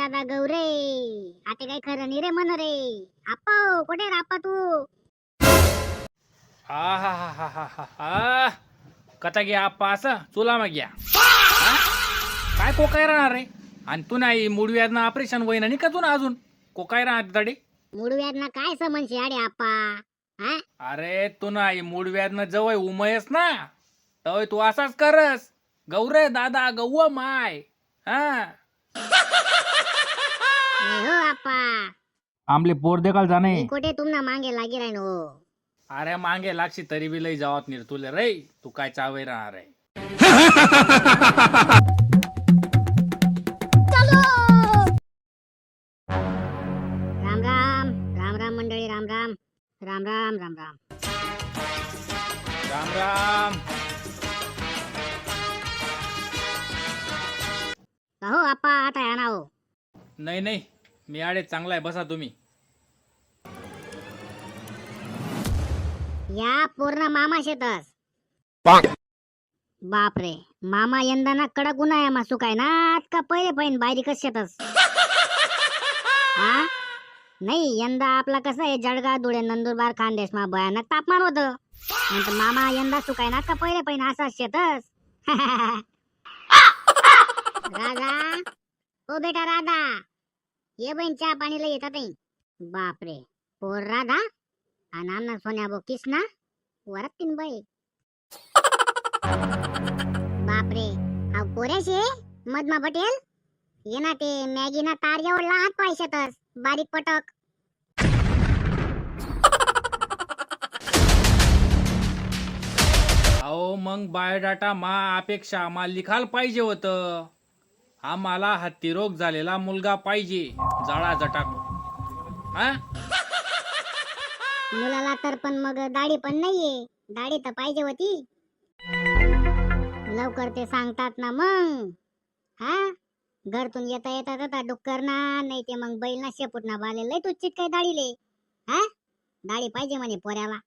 दादा गौरे आता काय खरं नाही रे म्हण रे. आप्पा हो, कुठे रे आप्पा तू? हा हा हा हा हा हा कथा घ्या आप्पा असं चुला मग घ्या हा? काय कोकाय राहणार रे आणि तू नाही मुडव्यानं ऑपरेशन होईना नाही का तू ना अजून कोकाय राहणार तडे. मुडव्यातना काय समज आडे आप्पा? हा अरे तू नाही मुडव्यानं जवळ उमयस ना तवय तू असाच करस गौरे दादा गौव माय हा. नाही हो आप्पा, आमले पोर देखाल जाणे. मी कुठे तुमना मागे लागी राहिनो. अरे मागे लागशी तरी बी लई जावत नाही तुले रे. तू काय चावे राहणार रे. राम राम राम राम मंडळी, राम राम राम राम राम राम. राम राम. हो आप्पा आता या ना हो. नाही नाही मी आडे चांगला आहे बसा तुम्ही. या पूर्ण मामा शेतस. बापरे, मामा यंदा ना कडक उन्हाळ्या मासू काय ना का पहिले पहिन बारीकच शेतस. हा नाही यंदा आपला कसं आहे जळगाव धुळे नंदुरबार खानदेश मा भयानक तापमान होतं. नंतर मामा यंदा सुकाय ना का पहिले पहिन असाच शेतस. राधा ओ बेटा राधा ये बहीण चहा पाणीला येतात नाही. बापरे पोर राधा आणि आमना सोन्या बो किसना वरत तीन बाई. बापरे हा पोऱ्याशे मधमा पटेल ये ना ते मॅगी ना तार एवढला हात पायशातच बारीक पटक. अहो मग बायोडाटा मा अपेक्षा आम्हाला लिखाल पाहिजे होतं. आम्हाला हत्तीरोग झालेला मुलगा पाहिजे जाळा जटाक हा. मुलाला तर पण मग दाढी पण नाहीये. दाढी तर पाहिजे होती. लवकर ते सांगतात ना मग. हा घरतून येता येता जाता डुक्कर ना नाही ते मग बैल ना शेपूट ना बाले लय तुच्चित काय दाढीले. हा दाढी पाहिजे म्हणे पोऱ्याला.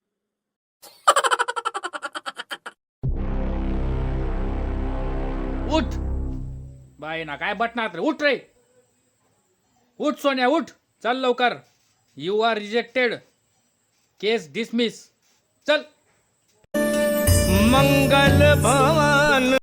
उठ बाई ना काय बटणार रे. उठ रे उठ सोन्या उठ चल लवकर. You are rejected case dismiss चल. मंगल भवन